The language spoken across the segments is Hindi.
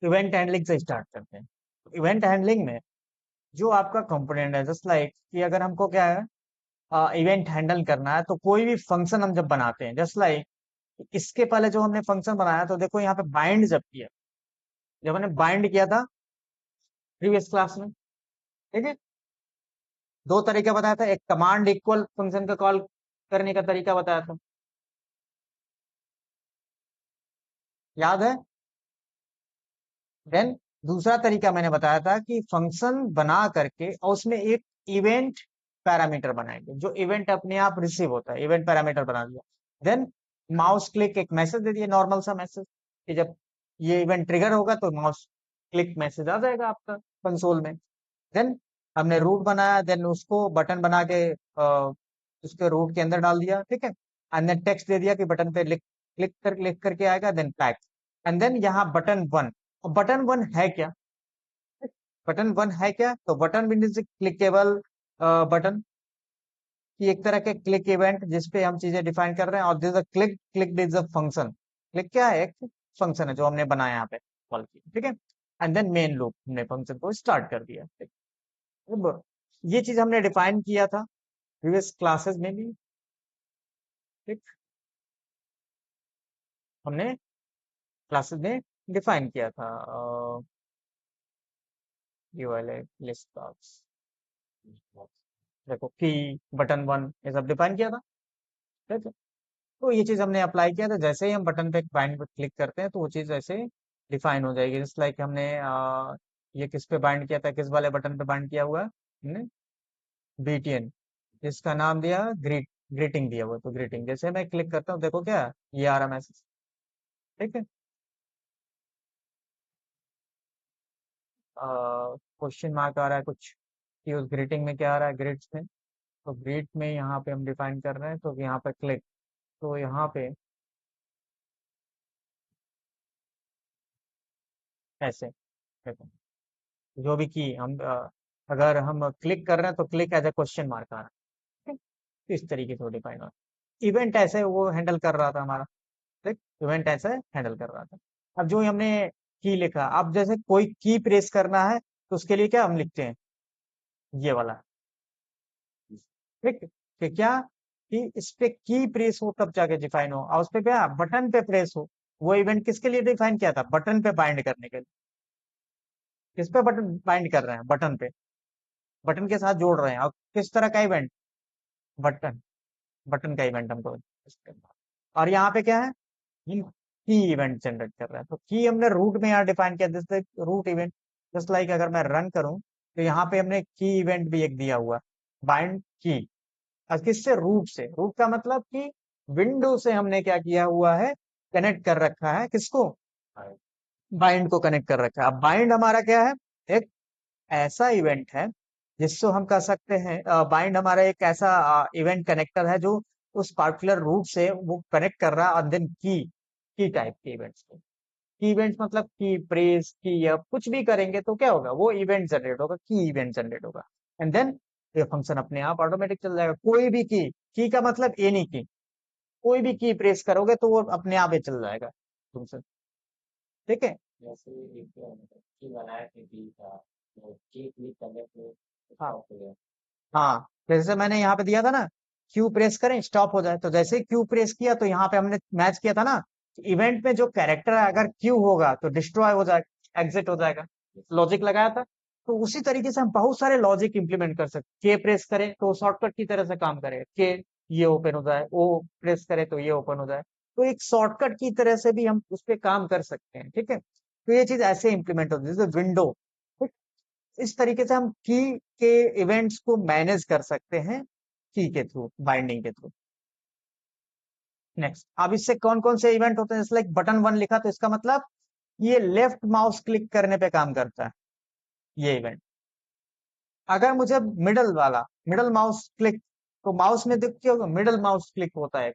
इवेंट हैंडलिंग से स्टार्ट करते हैं। इवेंट हैंडलिंग में जो आपका कंपोनेंट है, जस्ट लाइक कि अगर हमको क्या है इवेंट हैंडल करना है, तो कोई भी फंक्शन हम जब बनाते हैं, जस्ट लाइक इसके पहले जो हमने फंक्शन बनाया, तो देखो यहाँ पे बाइंड जब किया, जब हमने बाइंड किया था प्रीवियस क्लास में, ठीक है, दो तरीका बताया था, एक कमांड इक्वल फंक्शन का कॉल करने का तरीका बताया था, याद है। देन दूसरा तरीका मैंने बताया था कि फंक्शन बना करके और उसमें एक इवेंट पैरामीटर बनाएंगे, जो इवेंट अपने आप रिसीव होता है, इवेंट पैरामीटर बना दिया। देन माउस क्लिक एक मैसेज दे दिया, नॉर्मल सा मैसेज, कि जब ये इवेंट ट्रिगर होगा तो माउस क्लिक मैसेज आ जाएगा आपका कंसोल में। देन हमने रूट बनाया, देन उसको बटन बना के उसके रूट के अंदर डाल दिया, ठीक है। एंड देन टेक्स्ट दे दिया कि बटन पे क्लिक करके आएगा, देन टैग। एंड देन यहाँ बटन वन, बटन वन है क्या, बटन वन है क्या, तो बटन मीन्स क्लिकेबल बटन, कि एक तरह के क्लिक इवेंट जिसपे हम चीजें डिफाइन कर रहे हैं। और this click click is a function, click क्या है, एक फंक्शन है जो हमने बनाया यहाँ पे कॉल किया, ठीक है। एंड देन मेन लूप, हमने फंक्शन को स्टार्ट कर दिया, ठीक है। अब ये चीज हमने डिफाइन किया था प्रीवियस क्लासेस में भी, ठीक, हमने क्लासेस में डिफाइन किया था ये वाले लिस्ट बॉक्स, देखो की बटन वन ये सब डिफाइन किया था, ठीक है। तो ये चीज हमने अप्लाई किया था, जैसे ही हम बटन पे बाइंड पे क्लिक करते हैं तो वो चीज ऐसे डिफाइन हो जाएगी, जस्ट लाइक हमने ये किस पे बाइंड किया था, किस वाले बटन पे बाइंड किया हुआ है हमने, बीटीएन, इसका नाम दिया ग्रीटिंग दिया हुआ, तो ग्रीटिंग जैसे मैं क्लिक करता हूँ, देखो क्या ये आ रहा मैसेज, ठीक है। क्वेश्चन मार्क आ रहा है कुछ, कि उस ग्रीटिंग में क्या आ रहा है, ग्रिड्स में, तो ग्रिड में यहाँ पे हम डिफाइन कर रहे हैं, तो यहाँ पे क्लिक, तो यहाँ पे ऐसे देखो, जो भी की हम अगर हम क्लिक कर रहे हैं तो click as a question mark आ रहा है, ठीक? तो इस तरीके से वो डिफाइन हो, इवेंट ऐसे वो हैंडल कर रहा था हमारा, ठीक, इवेंट ऐसे हैंडल कर रहा था। अब जो हमने की लिखा, अब जैसे कोई की प्रेस करना है तो उसके लिए क्या हम लिखते हैं, ये वाला, ठीक, कि क्या, कि इस पे की प्रेस हो तब जाके डिफाइन हो, और उस पे क्या बटन पे प्रेस हो। वो इवेंट किसके लिए डिफाइन किया था, बटन पे बाइंड करने के लिए। किस पे बटन बाइंड कर रहे हैं, बटन पे, बटन के साथ जोड़ रहे हैं, और किस तरह का इवेंट, बटन, बटन का इवेंट हमको और यहाँ पे क्या है, की इवेंट जनरेट कर रहा है, तो की हमने रूट में यहाँ डिफाइन किया, जैसे रूट इवेंट, जस्ट लाइक अगर मैं रन करूं तो यहाँ पे हमने की इवेंट भी एक दिया हुआ, बाइंड की, और किससे, रूट से, रूट का मतलब कि विंडो से हमने क्या किया हुआ है, कनेक्ट कर रखा है किसको, बाइंड को कनेक्ट कर रखा है। अब बाइंड हमारा क्या है, एक ऐसा इवेंट है जिसको हम कह सकते हैं, बाइंड हमारा एक ऐसा इवेंट कनेक्टर है जो उस पार्टिकुलर रूट से वो कनेक्ट कर रहा है, और देन की टाइप के इवेंट्स को, की इवेंट्स मतलब की प्रेस की या कुछ भी करेंगे तो क्या होगा, वो इवेंट जनरेट होगा, की इवेंट जनरेट होगा। एंड देन ये फंक्शन अपने आप ऑटोमेटिक चल जाएगा, कोई भी की का मतलब एनी की, कोई भी की प्रेस करोगे तो वो अपने आप ही चल जाएगा फंक्शन, ठीक है। जैसे एक की बनाया थे बी का, तो की क्लिक करने पे हाँ, स्टॉप हो गया। हाँ, जैसे मैंने यहाँ पे दिया था ना, क्यू प्रेस करें स्टॉप हो जाए, तो जैसे ही क्यू प्रेस किया तो यहाँ पे हमने मैच किया था ना, इवेंट में जो कैरेक्टर है अगर क्यू होगा तो डिस्ट्रॉय हो जाएगा, एग्जिट हो जाएगा, लॉजिक लगाया था। तो उसी तरीके से हम बहुत सारे लॉजिक इंप्लीमेंट कर सकते, के प्रेस करें तो शॉर्टकट की तरह से काम करे, के ये ओपन हो जाए, ओ प्रेस करे तो ये ओपन हो जाए, तो एक शॉर्टकट की तरह से भी हम उस पर काम कर सकते हैं, ठीक है। तो ये चीज ऐसे इंप्लीमेंट होती है, जैसे विंडो, इस तरीके से हम की के इवेंट्स को मैनेज कर सकते हैं, की के थ्रू, बाइंडिंग के थ्रू। नेक्स्ट, अब इससे कौन कौन से इवेंट होते हैं, जैसे लाइक बटन वन लिखा तो इसका मतलब ये लेफ्ट माउस क्लिक करने पे काम करता है, ये इवेंट। अगर मुझे मिडल वाला, मिडल माउस क्लिक, तो माउस में देख के मिडल माउस क्लिक होता है,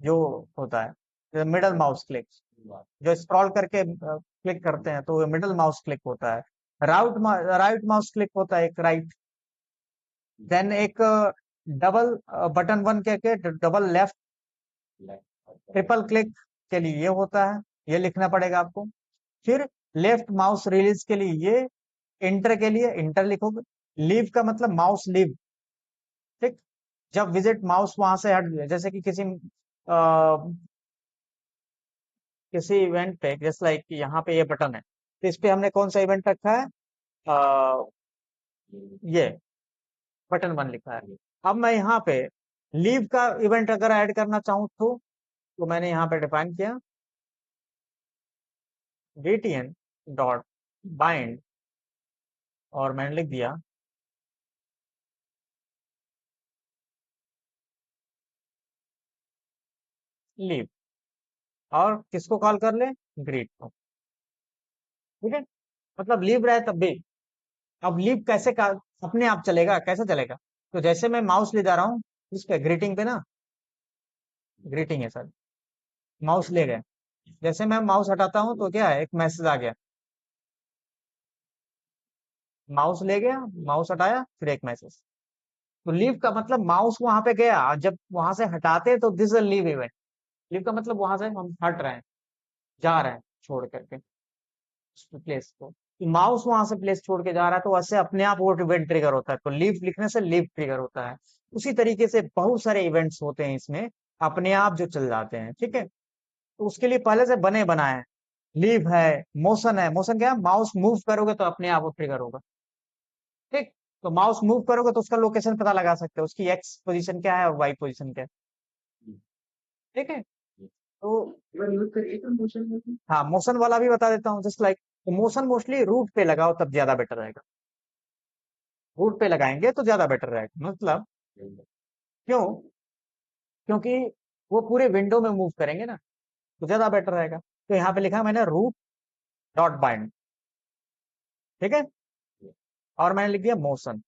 जो होता है मिडल माउस क्लिक, जो स्क्रॉल करके क्लिक करते हैं तो मिडल माउस क्लिक होता है। राइट माउस क्लिक होता है एक, राइट। देन एक डबल बटन वन के डबल लेफ्ट, ट्रिपल क्लिक के लिए ये होता है, ये लिखना पड़ेगा आपको। फिर लेफ्ट माउस रिलीज के लिए ये, इंटर के लिए इंटर लिखोगे, लीव का मतलब माउस लीव, ठीक। जब विजिट माउस वहां से हट गया, जैसे कि किसी इवेंट पे, जैसे लाइक यहाँ पे ये बटन है, तो इस पे हमने कौन सा इवेंट रखा है, अ, ये बटन 1 लिखा है। अब मैं यहाँ पे लीव का इवेंट अगर ऐड करना चाहूँ तो मैंने यहाँ पे डिफाइन किया btn डॉट बाइंड, और मैंने लिख दिया लीव, और किसको कॉल कर ले, ग्रीट को, ठीक है। मतलब लीव रहे तब भी। अब लीव कैसे का अपने आप चलेगा, कैसे चलेगा, तो जैसे मैं माउस ले जा रहा हूँ इस पे ग्रीटिंग पे ना, ग्रीटिंग है सर, माउस ले गए, जैसे मैं माउस हटाता हूँ तो क्या है, एक मैसेज आ गया, माउस ले गया, माउस हटाया, फिर एक मैसेज। तो लीव का मतलब माउस वहां पे गया, और जब वहां से हटाते तो this is leave event. Leave का मतलब वहां से हम हट रहे हैं, जा रहे हैं छोड़ करके उस प्लेस को, तो माउस वहां से प्लेस छोड़ के जा रहा है, तो वैसे अपने आप वो इवेंट ट्रिगर होता है, तो लीव लिखने से लीव ट्रिगर होता है। उसी तरीके से बहुत सारे इवेंट्स होते हैं इसमें, अपने आप जो चल जाते हैं, ठीक है। तो उसके लिए पहले से बने बनाए हैं, लीव है, मोशन क्या है, माउस मूव करोगे तो अपने आप वो ट्रिगर होगा, ठीक। तो माउस मूव करोगे तो उसका लोकेशन पता लगा सकते हो, उसकी एक्स पोजीशन क्या है और वाई पोजीशन क्या है, ठीक है। तो अगर यूज करिए तो मोशन में भी हाँ, मोशन वाला भी बता देता हूँ, just like motion mostly root पे लगाओ तब ज्यादा बेटर रहेगा, रूट पे लगाएंगे तो ज्यादा बेटर रहेगा, मतलब क्यों, क्योंकि वो पूरे विंडो में मूव करेंगे ना, तो ज्यादा बेटर रहेगा। तो यहाँ पे लिखा है मैंने रूट डॉट बाइंड, ठीक है, और मैंने लिख दिया मोशन,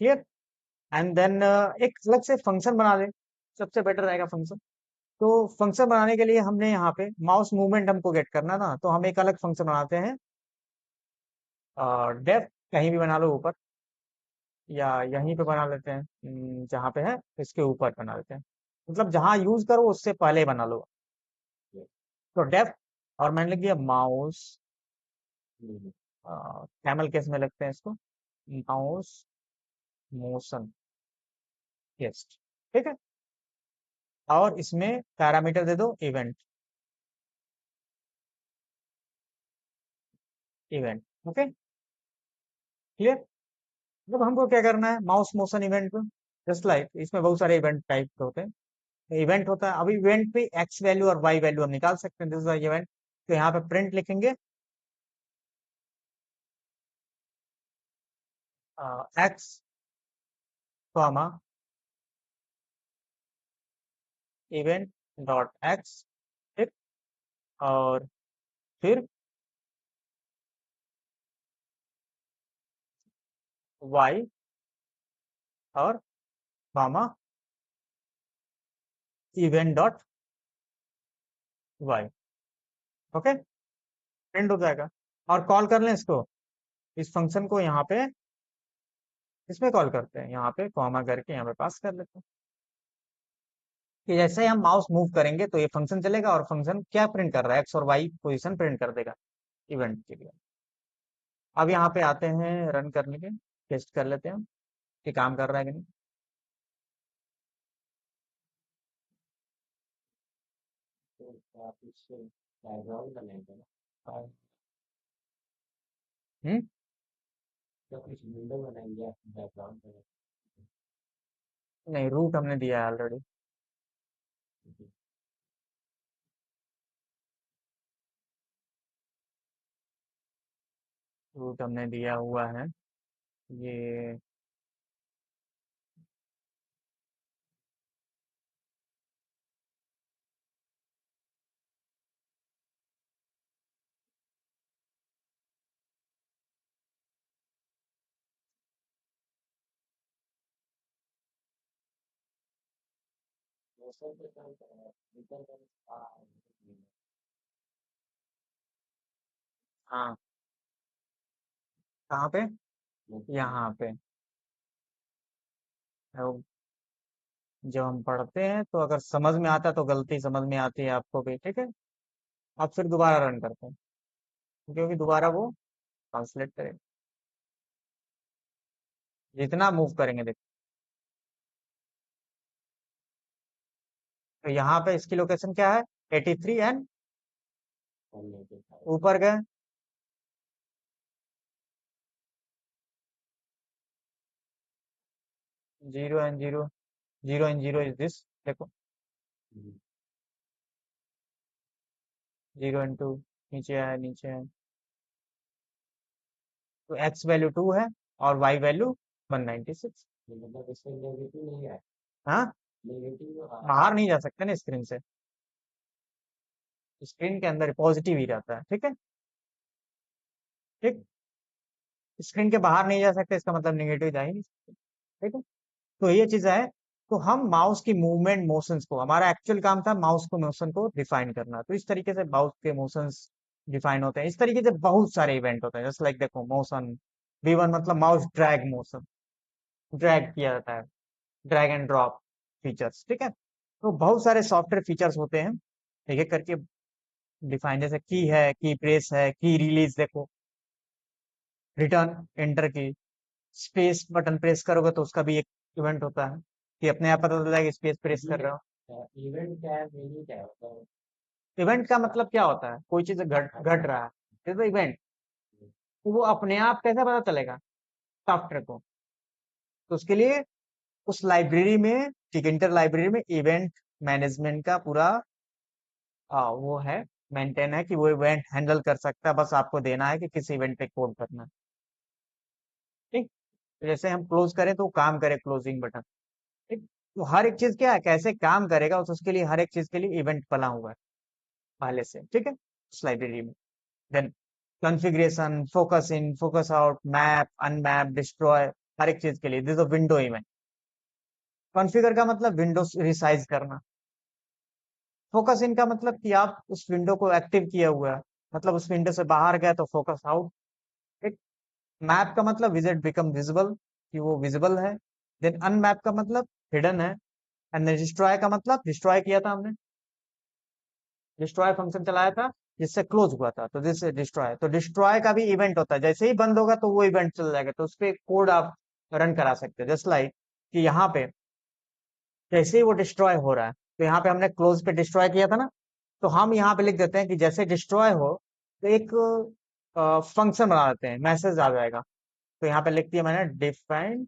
क्लियर। एंड देन एक अलग से फंक्शन बना दे, सबसे बेटर रहेगा फंक्शन। तो फंक्शन बनाने के लिए हमने यहाँ पे माउस मूवमेंट हमको गेट करना ना, तो हम एक अलग फंक्शन बनाते हैं, डेफ कहीं भी बना लो ऊपर, या यहीं पे बना लेते हैं, जहाँ पे है इसके ऊपर बना लेते हैं, मतलब जहाँ यूज करो उससे पहले बना लो। तो डेफ, और मैंने लिख दिया माउस, कैमल केस में लगते हैं इसको, माउस मोशन टेस्ट, ठीक है। और इसमें पैरामीटर दे दो इवेंट, इवेंट, ओके, क्लियर। अब हमको क्या करना है, माउस मोशन इवेंट पे, जस्ट लाइक इसमें बहुत सारे इवेंट टाइप होते हैं, इवेंट होता है, अभी इवेंट पे एक्स वैल्यू और वाई वैल्यू हम निकाल सकते हैं, दिस इज इवेंट। तो यहाँ पे प्रिंट लिखेंगे X comma event dot X, ठीक, और फिर वाई, और comma event dot Y, okay, print हो जाएगा। और कॉल कर लें इसको, इस फंक्शन को यहाँ पे, इसमें कॉल करते हैं, यहाँ पे कॉमा करके यहाँ पे पास कर लेते हैं, कि जैसे ही हम माउस मूव करेंगे तो ये फंक्शन चलेगा, और फंक्शन क्या प्रिंट कर रहा है, एक्स और वाई पोजीशन प्रिंट कर देगा इवेंट के लिए। अब यहाँ पे आते हैं रन करने के, टेस्ट कर लेते हैं कि काम कर रहा है कि नहीं। तो आप इससे बैकग्राउंड बनाएंगे ना, और- हम्म, तो कुछ विंडो बनाएंगे आप बैकग्राउंड बनाएंगे। नहीं, रूट हमने दिया है ऑलरेडी, रूट हमने दिया हुआ है, ये मोशन पे काम कर रहा है, रिटर्न हाँ, कहाँ पे, यहाँ पे। अब जब हम पढ़ते हैं तो अगर समझ में आता है तो गलती समझ में आती है आपको भी, ठीक है। अब फिर दोबारा रन करते हैं, क्योंकि दोबारा वो ट्रांसलेट करेगा। जितना मूव करेंगे देखो, तो यहाँ पे इसकी लोकेशन क्या है, 83 एंड 185. ऊपर गए, 0 एंड 0, 0 एंड 0 इज दिस, देखो, Mhm. 0 एंड 2, नीचे है नीचे है, तो एक्स वैल्यू 2 है और वाई वैल्यू 196। ये मतलब इसमें नेगेटिव नहीं है, हाँ, नेगेटिव बाहर नहीं जा सकते ना स्क्रीन से, स्क्रीन के अंदर पॉजिटिव ही रहता है, ठीक है, ठीक, स्क्रीन के बाहर नहीं जा सकते इसका मतलब निगेटिव जा ही नहीं सकते, ठीक है। तो ये चीज है, तो हम माउस की मूवमेंट मोशंस को, हमारा एक्चुअल काम था माउस को मोशन को डिफाइन करना, तो इस तरीके से माउस के मोशंस डिफाइन होते हैं, इस तरीके से बहुत सारे इवेंट होते हैं, जस्ट लाइक देखो मोशन, V1 मतलब माउस ड्रैग मोशन, ड्रैग किया जाता है, ड्रैग एंड ड्रॉप फीचर्स, ठीक है। तो बहुत सारे सॉफ्टवेयर फीचर्स होते हैं, एक एक करके डिफाइन, जैसे की है, की प्रेस है, की रिलीज, देखो, रिटर्न, एंटर की, स्पेस बटन प्रेस करोगे तो उसका भी एक इवेंट होता है, कि अपने आप पता चलता है कि स्पेस प्रेस कर रहे हो। इवेंट क्या है, मीनिंग क्या है, मतलब इवेंट का मतलब क्या होता है, कोई चीज घट घट रहा है तो इवेंट, तो वो अपने आप कैसे पता चलेगा सॉफ्टवेयर को, तो उसके लिए उस लाइब्रेरी में, टिकटर लाइब्रेरी में इवेंट मैनेजमेंट का पूरा वो है, मेंटेन है, कि वो इवेंट हैंडल कर सकता है, बस आपको देना है कि किस इवेंट पे कोड करना है, ठीक। तो जैसे हम क्लोज करें तो वो काम करे, क्लोजिंग बटन, ठीक। तो हर एक चीज क्या है, कैसे काम करेगा, उसके लिए हर एक चीज के लिए इवेंट बना हुआ है पहले से, ठीक है, उस लाइब्रेरी में। Then configuration, focus in, focus out, map, unmap, destroy, हर एक चीज के लिए दिस विंडो इवेंट। कॉन्फ़िगर का मतलब विंडो रिसाइज करना, फोकस इन का मतलब कि आप उस विंडो को एक्टिव किया हुआ है, मतलब उस विंडो से बाहर गए तो फोकस आउट, ठीक। मैप का मतलब विजिट बिकम विजिबल, कि वो विजिबल है। देन अनमैप का मतलब हिडन है। एंड डिस्ट्रॉय का मतलब डिस्ट्रॉय किया था हमने, डिस्ट्रॉय फंक्शन चलाया था जिससे क्लोज हुआ था, तो दिस डिस्ट्रॉय, तो डिस्ट्रॉय का भी इवेंट होता है, जैसे ही बंद होगा तो वो इवेंट चल जाएगा, तो उस पर कोड आप रन करा सकते हैं, जस्ट लाइक कि यहाँ पे जैसे ही वो डिस्ट्रॉय हो रहा है, तो यहाँ पे हमने क्लोज पे डिस्ट्रॉय किया था ना, तो हम यहाँ पे लिख देते हैं कि जैसे डिस्ट्रॉय हो तो एक फंक्शन बना देते हैं, मैसेज आ जाएगा, तो यहाँ पे लिख दिया मैंने डिफाइन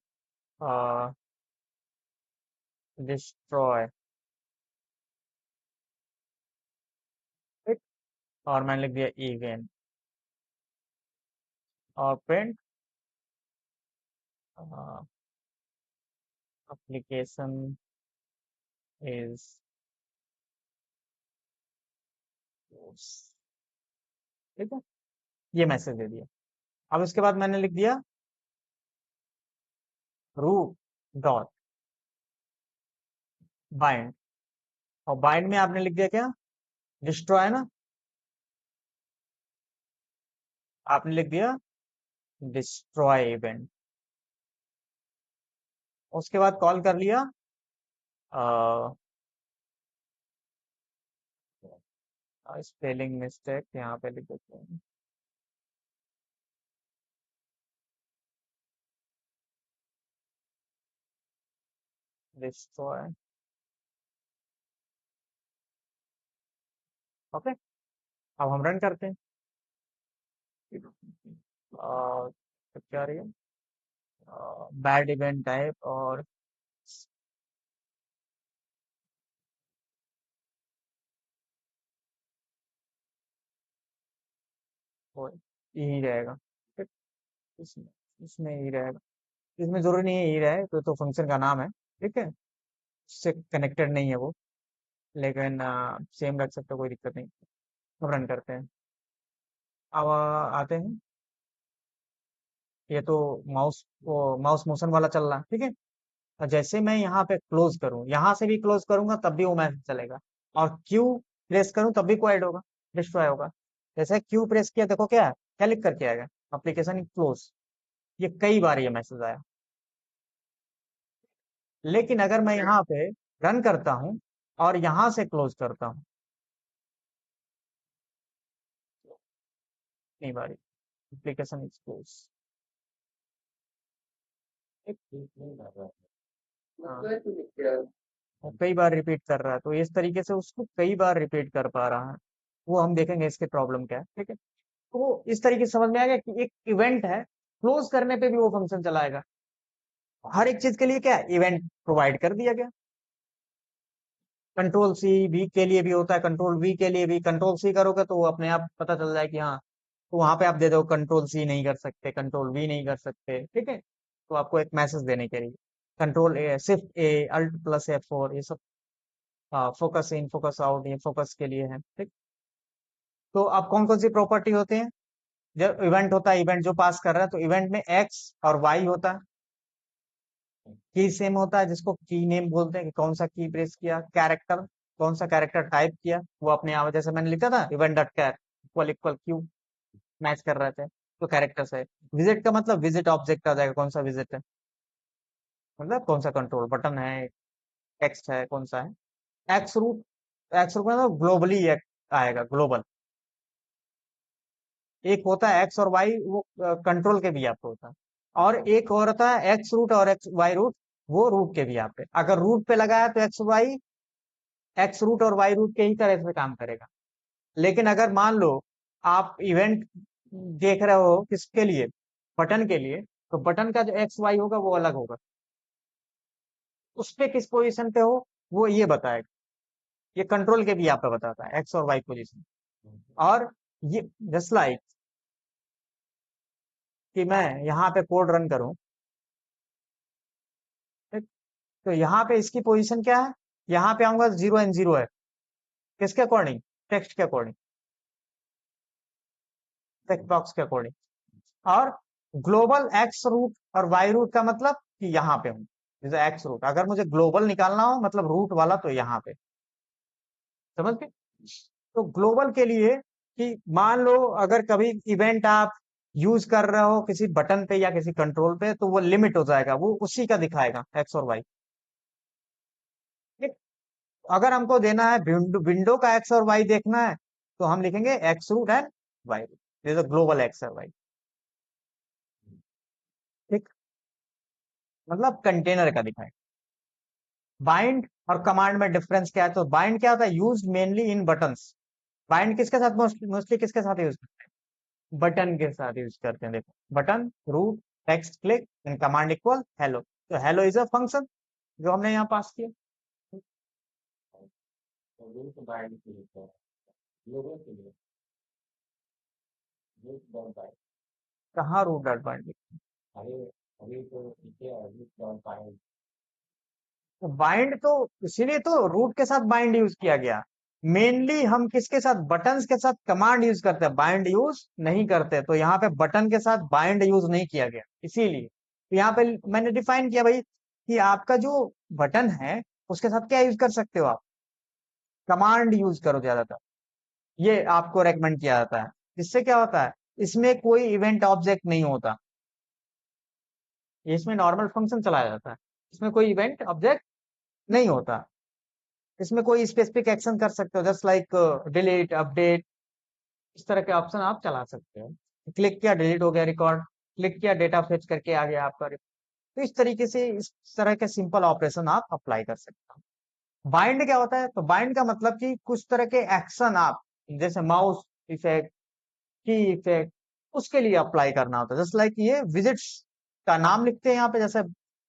डिस्ट्रॉय, ठीक, और मैंने लिख दिया इवेंट, और प्रिंट एप्लीकेशन इज, ठीक है, ये मैसेज दे दिया। अब इसके बाद मैंने लिख दिया रूट डॉट बाइंड, और बाइंड में आपने लिख दिया क्या, डिस्ट्रॉय ना, आपने लिख दिया डिस्ट्रॉय इवेंट, उसके बाद कॉल कर लिया स्पेलिंग मिस्टेक यहाँ पे लिख देते हैं, डिस्ट्रॉय, ओके। अब हम रन करते हैं, तो क्या रही है, बैड इवेंट टाइप, और वो यही रहेगा, ठीक, इसमें इसमें यही रहेगा, इसमें जरूरी नहीं है यही रहे, तो फंक्शन का नाम है, ठीक है, उससे कनेक्टेड नहीं है वो, लेकिन सेम रख सकते हो, कोई दिक्कत नहीं। अब रन करते हैं, अब आते हैं, ये तो माउस, वो माउस मोशन वाला चल रहा है, ठीक है, और जैसे मैं यहाँ पे क्लोज करूँ, यहाँ से भी क्लोज करूंगा तब भी वो मैसेज चलेगा, और क्यू प्रेस करूँ तब भी को ऐड होगा, डिस्ट्रॉय होगा। जैसे क्यू प्रेस किया, देखो क्या है, क्या लिख करके आएगा, एप्लीकेशन क्लोज, ये कई बार ये मैसेज आया। लेकिन अगर मैं यहाँ पे रन करता हूँ और यहाँ से क्लोज करता हूँ, नहीं बारी, एप्लीकेशन इज क्लोज। ठीक नहीं कर रहा है। हाँ, और कई बार रिपीट कर रहा है, तो इस तरीके से उसको कई बार रिपीट कर पा रहा है, वो हम देखेंगे इसके प्रॉब्लम क्या है। ठीक है, तो इस तरीके से समझ में आ गया कि एक इवेंट है, क्लोज करने पे भी वो फंक्शन चलाएगा। हर एक चीज के लिए क्या है, इवेंट प्रोवाइड कर दिया गया। कंट्रोल सी वी के लिए भी होता है, कंट्रोल वी के लिए भी। कंट्रोल सी करोगे तो वो अपने आप पता चल जाए कि हाँ, तो वहां पे आप दे दो कंट्रोल सी नहीं कर सकते, कंट्रोल वी नहीं कर सकते। ठीक है, तो आपको एक मैसेज देने के लिए control A, shift A, alt plus F4, ये सब फोकस इन फोकस आउट, ये फोकस के लिए है। ठीक, तो अब कौन कौन सी प्रॉपर्टी होते हैं जब इवेंट होता है, इवेंट जो पास कर रहा है, तो इवेंट में एक्स और वाई होता है। की सेम होता है, जिसको की नेम बोलते हैं, कि कौन सा की प्रेस किया, कैरेक्टर कौन सा कैरेक्टर टाइप किया, वो अपने आप, जैसे मैंने लिखा था event dot car equal equal Q, match कर रहे थे, तो कैरेक्टर्स है। विजिट का मतलब विजिट ऑब्जेक्ट आ जाएगा, कौन सा विजिट है, मतलब कौन सा कंट्रोल बटन है, टेक्स्ट है, कौन सा है। एक्स रूट मतलब ग्लोबली आएगा, ग्लोबल। एक होता है एक्स और वाई, वो कंट्रोल के भी यहाँ पे होता है। और एक और होता है एक्स रूट और एक्स वाई रूट, वो रूट के भी यहाँ पे। अगर रूट पे लगाया तो एक्स रूट और वाई रूट के ही तरह से काम करेगा। लेकिन अगर मान लो आप इवेंट देख रहे हो किसके लिए, बटन के लिए, तो बटन का जो एक्स वाई होगा वो अलग होगा, उस पे किस पोजीशन पे हो वो ये बताएगा। ये कंट्रोल के भी यहाँ पे बताता है एक्स और वाई पोजीशन। और ये जस्ट लाइक कि मैं यहाँ पे कोड रन करूं, ठीक? तो यहाँ पे इसकी पोजीशन क्या है, यहाँ पे आऊंगा 0 and 0 है, किसके अकॉर्डिंग, टेक्स्ट के अकॉर्डिंग, टेक्स्ट बॉक्स के अकॉर्डिंग। और ग्लोबल एक्स रूट और वाई रूट का मतलब कि यहाँ पे हूँ, जैसे एक्स रूट, अगर मुझे ग्लोबल निकालना हो मतलब रूट वाला, तो यहाँ पे, समझ गए। तो ग्लोबल के लिए कि मान लो अगर कभी इवेंट आप यूज कर रहे हो किसी बटन पे या किसी कंट्रोल पे, तो वो लिमिट हो जाएगा, वो उसी का दिखाएगा एक्स और वाई। ठीक, अगर हमको देना है विंडो का एक्स और वाई देखना है, तो हम लिखेंगे X root and Y root, जैसे ग्लोबल एक्स और वाई। ठीक, मतलब कंटेनर का दिखाएगा। बाइंड और कमांड में डिफरेंस क्या है, तो बाइंड क्या होता है, यूज मेनली इन बटन्स। बाइंड किसके साथ मोस्टली किसके साथ यूज करते हैं, बटन के साथ यूज करते हैं। देखो, button, root, text click and command equal hello, तो हेलो इज अ फंक्शन जो हमने यहाँ पास किया। तो रूट बाइंड के लिए क्या है? लोगों के लिए रूट डॉट बाइंड। कहाँ रूट डॉट बाइंड, अरे अभी तो ठीक है, रूट डॉट बाइंड। तो बाइंड तो इसीलिए तो रूट के साथ बाइंड यूज किया गया। मेनली हम किसके साथ, बटन्स के साथ कमांड यूज करते हैं, बाइंड यूज नहीं करते, तो यहाँ पे बटन के साथ बाइंड यूज नहीं किया गया, इसीलिए तो यहाँ पे मैंने डिफाइन किया भाई कि आपका जो बटन है उसके साथ क्या यूज कर सकते हो आप, कमांड यूज करो ज्यादातर, ये आपको रेकमेंड किया जाता है। इससे क्या होता है, इसमें कोई इवेंट ऑब्जेक्ट नहीं होता, इसमें नॉर्मल फंक्शन चलाया जाता है, इसमें कोई इवेंट ऑब्जेक्ट नहीं होता। इसमें कोई स्पेसिफिक एक्शन कर सकते हो, जस्ट लाइक डिलीट, अपडेट, इस तरह के ऑप्शन आप चला सकते हो। क्लिक किया डिलीट हो गया रिकॉर्ड, क्लिक किया डेटा फेच करके आ गया आपका report। तो इस तरीके से इस तरह के सिंपल ऑपरेशन आप अप्लाई कर सकते हो। बाइंड क्या होता है, तो बाइंड का मतलब कि कुछ तरह के एक्शन आप, जैसे माउस इफेक्ट, की इफेक्ट, उसके लिए अप्लाई करना होता है। जस्ट लाइक ये विजिट्स का नाम लिखते हैं यहाँ पे, जैसे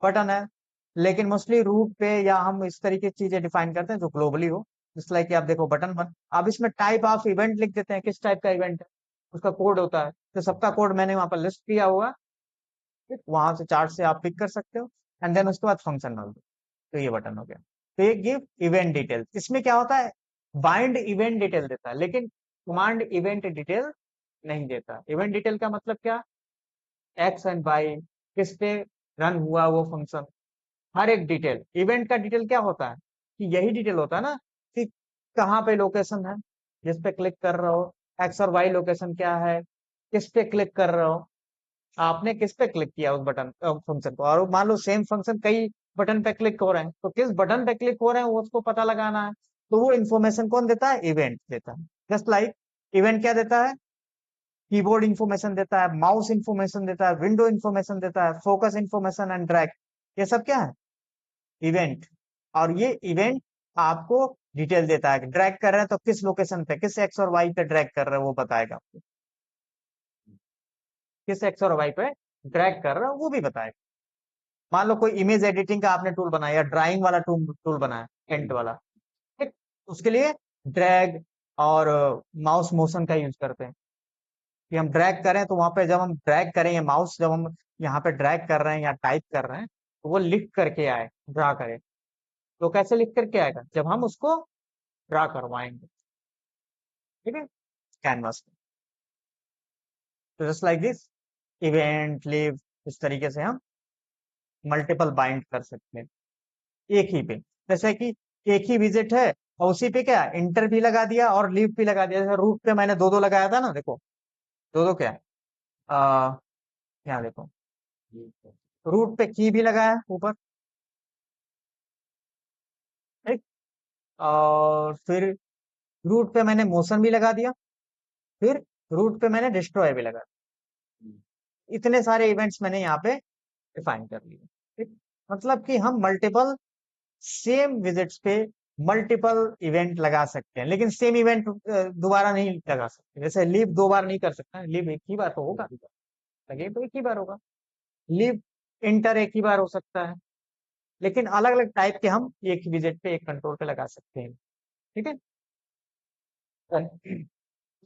बटन है, लेकिन मोस्टली रूट पे या हम इस तरीके की चीजें डिफाइन करते हैं जो ग्लोबली हो। जस्ट लाइक आप देखो बटन बन, अब इसमें टाइप ऑफ इवेंट लिख देते हैं, किस टाइप का इवेंट है, उसका कोड होता है, तो सबका कोड मैंने वहां पर लिस्ट किया हुआ, ठीक, वहां से चार्ट से आप पिक कर सकते हो, एंड देन उसके बाद फंक्शन डाल दो, तो ये बटन हो गया। तो ये गिव इवेंट डिटेल, इसमें क्या होता है, बाइंड इवेंट डिटेल देता है, लेकिन कमांड इवेंट डिटेल नहीं देता। इवेंट डिटेल का मतलब क्या, एक्स एंड वाई, किस पे रन हुआ वो फंक्शन, हर एक डिटेल। इवेंट का डिटेल क्या होता है, कि यही डिटेल होता है ना, कि कहाँ पे लोकेशन है जिस पे क्लिक कर रहे हो, एक्स और वाई लोकेशन क्या है, किस पे क्लिक कर रहे हो, आपने किस पे क्लिक किया उस बटन फंक्शन को, और मान लो सेम फंक्शन कई बटन पे क्लिक हो रहे हैं, तो किस बटन पे क्लिक हो रहे हैं वो उसको पता लगाना है। तो वो इन्फॉर्मेशन कौन देता है, इवेंट देता है। जस्ट लाइक इवेंट क्या देता है, कीबोर्ड इंफॉर्मेशन देता है, माउस इंफॉर्मेशन देता है, विंडो इंफॉर्मेशन देता है, फोकस इंफॉर्मेशन एंड ड्रैग, ये सब क्या है? इवेंट। और ये इवेंट आपको डिटेल देता है, ड्रैग कर रहे हैं तो किस लोकेशन पे, किस एक्स और वाई पे ड्रैग कर रहे हैं वो बताएगा आपको, किस एक्स और वाई पे ड्रैग कर रहा है वो भी बताएगा। मान लो कोई इमेज एडिटिंग का आपने टूल बनाया, ड्राइंग वाला टूल बनाया, पेंट वाला, ठीक, उसके लिए ड्रैग और माउस मोशन का यूज करते हैं कि हम ड्रैग करें तो वहां पे जब हम ड्रैग करेंगे माउस, जब हम यहाँ पे ड्रैग कर रहे हैं या टाइप कर रहे हैं तो वो लिख करके आए, ड्रा करे। तो कैसे लिख करके आएगा? जब हम उसको ड्रा करवाएंगे, ठीक है, कैनवास पे। तो just like this, event, live, इस तरीके से हम मल्टीपल बाइंड कर सकते हैं एक ही पे। जैसे कि एक ही विजिट है और उसी पे क्या इंटर भी लगा दिया और लीव भी लगा दिया। जैसे रूट पे मैंने दो दो लगाया था ना, देखो दो दो क्या है, यहाँ देखो, रूट पे की भी लगाया ऊपर, ठीक, और फिर रूट पे मैंने मोशन भी लगा दिया, फिर रूट पे मैंने डिस्ट्रॉय भी लगा दिया। इतने सारे इवेंट्स मैंने यहाँ पे डिफाइन कर लिए, ठीक। मतलब कि हम मल्टीपल सेम विजिट्स पे मल्टीपल इवेंट लगा सकते हैं, लेकिन सेम इवेंट दोबारा नहीं लगा सकते। जैसे लीव दो बार नहीं कर सकता, लीव एक ही बार तो होगा, लगे तो एक ही बार होगा। लीव इंटर एक ही बार हो सकता है, लेकिन अलग अलग टाइप के हम एक विजिट पे, एक कंट्रोल पे लगा सकते हैं, ठीक है।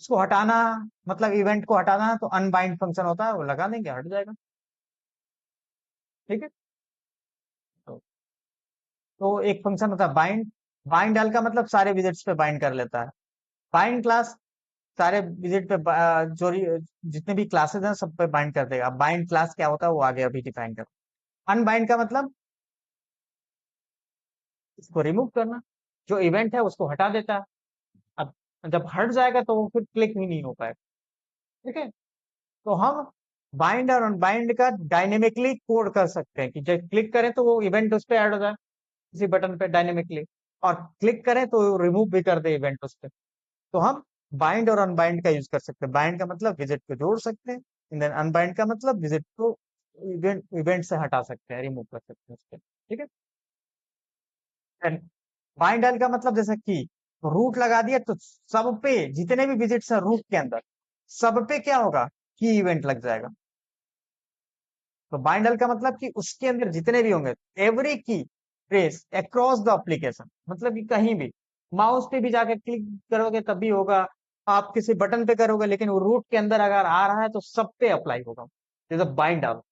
उसको हटाना, मतलब इवेंट को हटाना है तो अनबाइंड फंक्शन होता है, वो लगा देंगे हट जाएगा, ठीक है। तो, तो एक फंक्शन होता है बाइंड। बाइंड डाल का मतलब सारे विजिट्स पे बाइंड कर लेता है। बाइंड क्लास सारे विजिट पे जो जितने भी क्लासेस हैं सब पे बाइंड कर देगा। बाइंड क्लास क्या होता है वो आगे अभी डिफाइन कर। अनबाइंड का मतलब इसको रिमूव करना, जो इवेंट है उसको हटा देता है। अब जब हट जाएगा तो वो फिर क्लिक ही नहीं हो पाएगा, ठीक है। तो हम बाइंड और अनबाइंड का डायनेमिकली कोड कर सकते हैं कि जब क्लिक करें तो वो इवेंट उस पर ऐड हो जाए किसी बटन पे डायनेमिकली, और क्लिक करें तो रिमूव भी कर दे इवेंट उस पर। तो हम बाइंड और अनबाइंड का यूज कर सकते हैं। बाइंड का मतलब विजिट को जोड़ सकते हैं, देन अनबाइंड का मतलब विजिट को इवेंट से हटा सकते हैं, रिमूव कर सकते हैं उसके, ठीक है। बाइंड का मतलब जैसे कि रूट लगा दिया तो सब पे जितने भी विजिट्स हैं रूट के अंदर, सब पे क्या होगा, की इवेंट लग जाएगा। तो बाइंड का मतलब कि उसके अंदर जितने भी होंगे, एवरी की ट्रेस अक्रॉस द एप्लीकेशन, मतलब कि कहीं भी माउस पे भी जाकर क्लिक करोगे तब भी होगा, आप किसी बटन पे करोगे लेकिन वो रूट के अंदर अगर आ रहा है तो सब पे अप्लाई होगा। जैसे बाइंड आउट,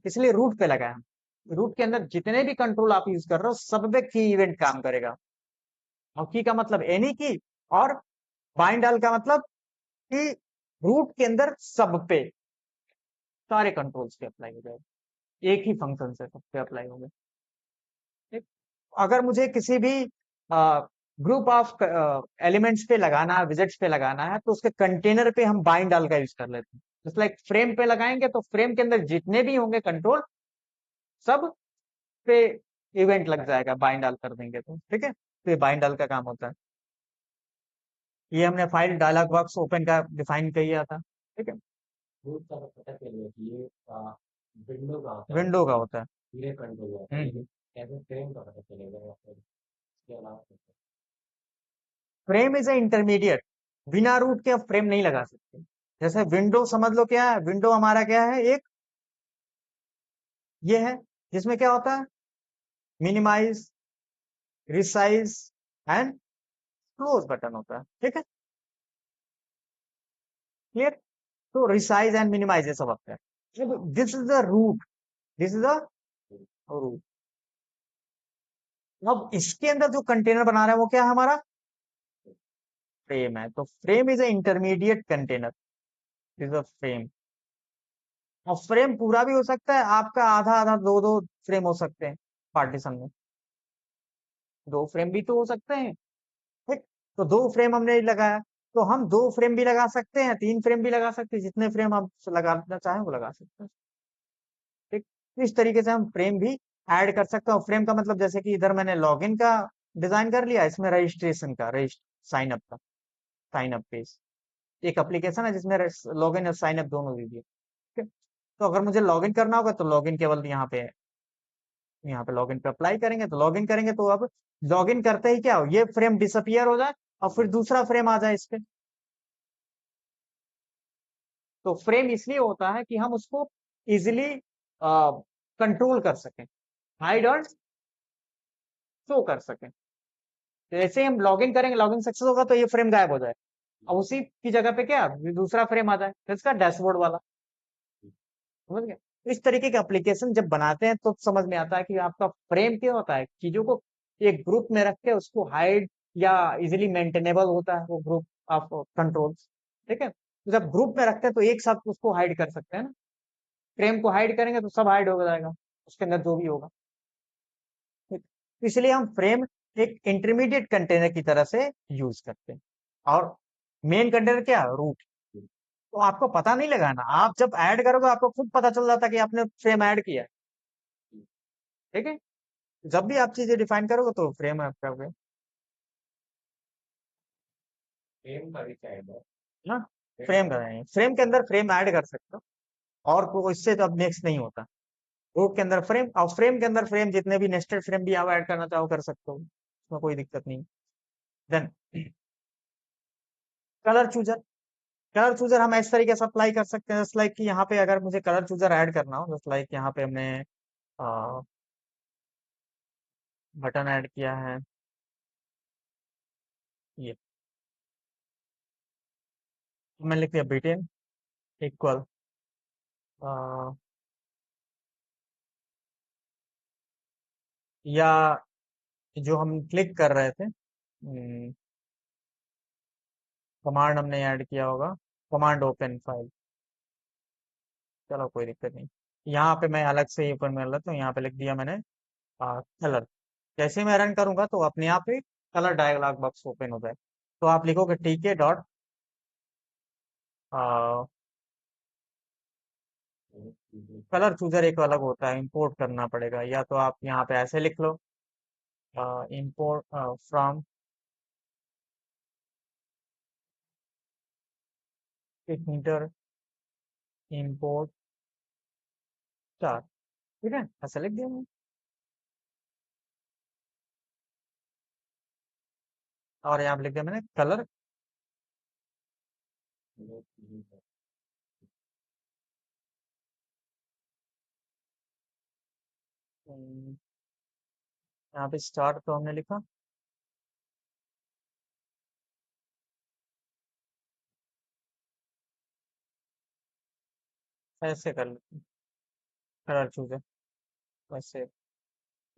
इसलिए रूट पे लगाया हम। रूट के अंदर जितने भी कंट्रोल आप यूज कर रहे हो सब पे की इवेंट काम करेगा। और की का मतलब एनी की, और बाइंड ऑल का मतलब कि रूट के अंदर सब पे सारे कंट्रोल्स पे अप्लाई हो जाएगा, एक ही फंक्शन से सब पे अप्लाई होंगे, ठीक। अगर मुझे किसी भी ग्रुप ऑफ एलिमेंट्स पे लगाना है, विजिट्स पे लगाना है, तो उसके कंटेनर पे हम बाइंड ऑल का यूज कर लेते हैं। जस्ट लाइक फ्रेम पे लगाएंगे तो फ्रेम के अंदर जितने भी होंगे कंट्रोल सब पे इवेंट लग जाएगा, बाइंड ऑल कर देंगे तो, ठीक है। तो ये बाइंड ऑल का काम होता है। ये हमने फाइल डायलॉग बॉक्स ओपन का डिफाइन किया था, ठीक है। रूट का तो पता चलिए कि ये विंडो का होता है, विंडो का होता है। पूरे कंट्रोल होता है, लेकिन कैसे फ्रेम का पता चलेगा या फिर इसके अलावा कुछ? फ्रेम इज ए इंटरमीडिएट, बिना रूट के फ्रेम नहीं लगा सकते। जैसे विंडो समझ लो, क्या है विंडो हमारा, क्या है एक ये है जिसमें क्या होता है, minimize, resize and close button होता है, ठीक है, क्लियर। तो रिसाइज एंड मिनिमाइज ये सब होता है। This is the root, this is the root. अब इसके अंदर जो कंटेनर बना रहा है वो क्या है हमारा, फ्रेम है। तो frame is A intermediate container, is a frame. और फ्रेम पूरा भी हो सकता है आपका, आधा आधा दो दो फ्रेम हो सकते हैं पार्टीशन में, दो फ्रेम भी तो हो सकते हैं, ठीक। तो दो फ्रेम हमने लगाया, तो हम दो फ्रेम भी लगा सकते हैं, तीन फ्रेम भी लगा सकते हैं, जितने फ्रेम हम लगाना चाहें वो लगा सकते हैं, ठीक। तो इस तरीके से हम फ्रेम भी ऐड कर सकते हैं। फ्रेम का मतलब जैसे कि इधर मैंने लॉगिन का डिजाइन कर लिया, इसमें रजिस्ट्रेशन का, रजिस्टर साइन अप का, साइन अप पेज, एक एप्लीकेशन है जिसमें लॉगिन और साइन अप दोनों दीजिए। ठीक है, तो अगर मुझे लॉगिन करना होगा तो लॉगिन केवल यहाँ पे लॉगिन पे अप्लाई करेंगे, तो लॉगिन करेंगे तो अब लॉगिन करते ही क्या हो, ये फ्रेम डिसअपियर हो जाए और फिर दूसरा फ्रेम आ जाए इस पे। तो फ्रेम इसलिए होता है कि हम उसको इजिली कंट्रोल कर सकें, हाइड और शो कर सकें। तो जैसे ही हम लॉगिन करेंगे, लॉगिन सक्सेस होगा तो ये फ्रेम गायब हो जाए और उसी की जगह पे क्या दूसरा फ्रेम आ जाए, तो इसका डैशबोर्ड वाला। समझ गए? तो इस तरीके के एप्लीकेशन जब बनाते हैं तो समझ में आता है कि आपका फ्रेम क्या होता है, चीजों को एक ग्रुप में रख के उसको हाइड या इजिली मेंटेनेबल होता है वो ग्रुप ऑफ कंट्रोल्स। ठीक है, तो जब ग्रुप में रखते हैं तो एक साथ उसको हाइड कर सकते हैं ना। फ्रेम को हाइड करेंगे तो सब हाइड हो जाएगा, उसके अंदर जो भी होगा। ठीक? तो इसलिए हम फ्रेम एक इंटरमीडिएट कंटेनर की तरह से यूज करते हैं। और मेन कंटेनर क्या है, रूट। तो आपको पता नहीं लगाना, आप जब ऐड करोगे आपको खुद पता चल जाता है कि आपने फ्रेम ऐड किया है। ठीक है, जब भी आप चीजें डिफाइन करोगे तो फ्रेम ऐड करोगे फ्रेम का भी चाहिए बस। ना। फ्रेम फ्रेम का करेंगे, फ्रेम के अंदर फ्रेम ऐड कर सकते हो, और इससे तो अब नेक्स्ट नहीं होता। रूट के अंदर फ्रेम, और फ्रेम के अंदर फ्रेम जितने भी नेस्टेड फ्रेम भी आप ऐड करना चाहो कर सकते हो, उसमें कोई दिक्कत नहीं। Then colour chooser. Colour chooser हम इस तरीके से अप्लाई कर सकते हैं, जस्ट लाइक कि यहाँ पे अगर मुझे कलर चूजर ऐड करना हो, जस्ट लाइक यहाँ पे हमने बटन ऐड किया है, ये मैंने लिख दिया बिटन इक्वल या जो हम क्लिक कर रहे थे, कमांड हमने ऐड किया होगा, कमांड ओपन फाइल। चलो कोई दिक्कत नहीं, यहाँ पे मैं अलग से ही ओपन कर लेता हूँ, यहाँ पे लिख दिया मैंने कलर। जैसे ही मैं रन करूंगा तो अपने आप ही कलर डायलॉग बॉक्स ओपन हो जाए। तो आप लिखोगे टीके डॉट कलर चूजर, एक अलग होता है, इंपोर्ट करना पड़ेगा, या तो आप यहाँ पे ऐसे लिख लो, इंपोर्ट फ्रॉम हीटर इंपोर्ट स्टार। ठीक है, ऐसे लिख दिया मैंने। और यहाँ पे लिख दिया मैंने कलर। यहाँ पे स्टार तो हमने लिखा, ऐसे कर लेते हैं, कलर चूजर वैसे।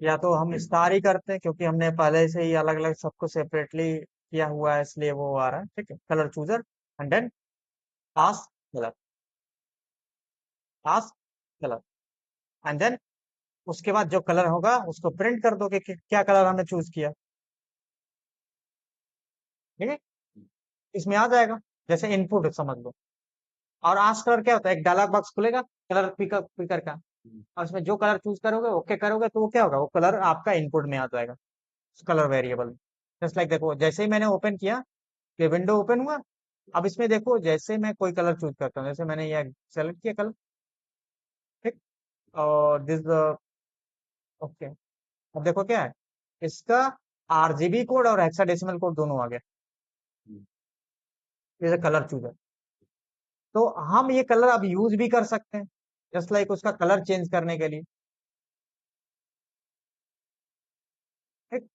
या तो हम स्टार ही करते हैं क्योंकि हमने पहले से ही अलग अलग सबको सेपरेटली किया हुआ है, इसलिए वो आ रहा है। ठीक है, colour chooser and then pass colour, pass colour and then उसके बाद जो कलर होगा उसको प्रिंट कर दो कि क्या कलर हमने चूज किया। ठीक है, इसमें आ जाएगा, जैसे इनपुट समझ लो। और आस्क कलर क्या होता है, एक डायलॉग बॉक्स खुलेगा कलर पिकर पिकर का, और उसमें जो कलर चूज करोगे ओके करोगे तो वो क्या होगा, वो कलर आपका इनपुट में आ जाएगा, कलर वेरिएबल। जस्ट लाइक देखो, जैसे ही मैंने ओपन किया, ये विंडो ओपन हुआ। अब इसमें देखो, जैसे मैं कोई कलर चूज करता हूँ, जैसे मैंने ये सेलेक्ट किया कलर। ठीक, और दिस ओके। अब देखो क्या है, इसका आरजीबी कोड और हेक्साडेसिमल कोड दोनों आ गए। जैसे कलर चूजर, तो हम ये कलर अब यूज भी कर सकते हैं, जस्ट लाइक उसका कलर चेंज करने के लिए। ठीक,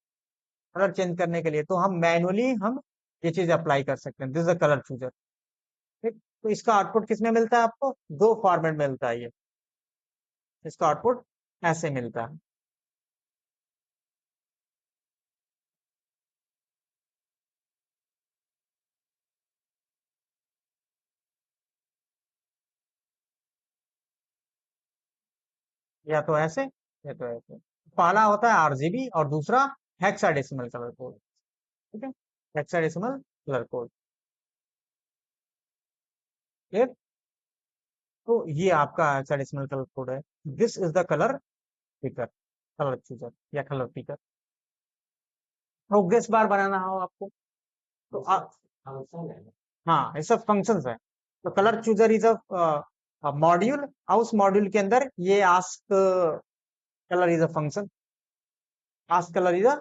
कलर चेंज करने के लिए तो हम मैनुअली हम ये चीज अप्लाई कर सकते हैं, दिस इज कलर चूजर। ठीक, तो इसका आउटपुट किसमें मिलता है आपको, दो फॉर्मेट में मिलता है ये। इसका आउटपुट ऐसे मिलता है। या तो ऐसे, या तो ऐसे। पहला होता है आरजीबी और दूसरा हेक्साडेसिमल कलर कोड। ठीक है, हेक्साडेसिमल कलर कोड। क्लियर? तो ये आपका हेक्साडेसिमल कलर कोड है। This is the colour picker, colour chooser या कलर पिकर। प्रोग्रेस बार बनाना हो आपको तो फंक्शन है ना। हाँ, ये सब फंक्शंस है। तो colour chooser is a module, और उस मॉड्यूल के अंदर ये ask colour is a function, ask colour is a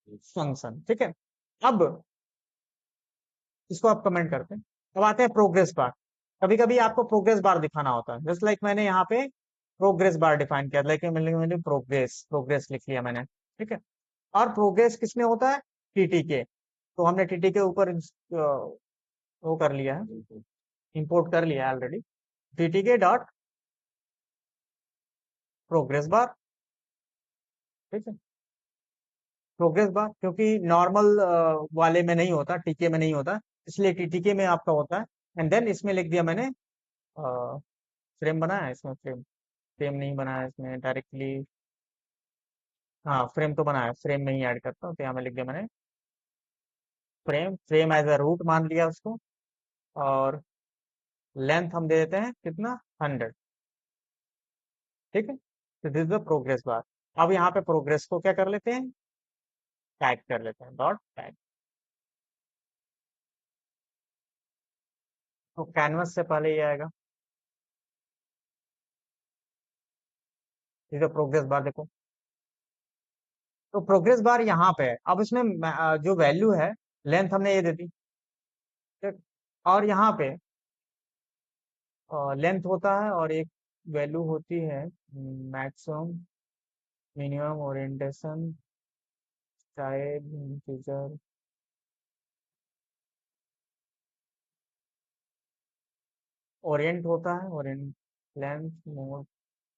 function, ठीक है। अब इसको आप कमेंट करते हैं। अब आते हैं प्रोग्रेस बार। कभी कभी आपको प्रोग्रेस बार दिखाना होता है, जस्ट लाइक मैंने यहाँ पे प्रोग्रेस बार डिफाइन किया, लेकिन मैंने प्रोग्रेस प्रोग्रेस लिख लिया मैंने, ठीक है। और प्रोग्रेस किसमें होता है? टीटी के। तो हमने टीटी के ऊपर वो कर लिया है, इंपोर्ट कर लिया है ऑलरेडी, टीटी के डॉट प्रोग्रेस बार, ठीक है। प्रोग्रेस बार क्योंकि नॉर्मल वाले में नहीं होता, टीके में नहीं होता, इसलिए टीटीके में आपका होता है। एंड देन इसमें लिख दिया मैंने फ्रेम बनाया है इसमें, फ्रेम फ्रेम नहीं बनाया है इसमें डायरेक्टली। हाँ, फ्रेम तो बनाया है, फ्रेम में ही ऐड करता हूँ, तो यहाँ में लिख दिया मैंने frame, frame as a root मान लिया उसको। और लेंथ हम दे देते हैं कितना, 100, ठीक है। तो this is the progress bar. अब यहाँ पे प्रोग्रेस को क्या कर लेते हैं, टैग कर लेते हैं, डॉट टैग। तो कैनवस से पहले ये आएगा, this is the progress bar, देखो। तो प्रोग्रेस बार यहाँ पे है। अब इसमें जो वैल्यू है, लेंथ हमने ये दे दी, ठीक? और यहाँ पे लेंथ होता है और एक वैल्यू होती है maximum minimum orientation type integer, Orient होता है, Orient length mode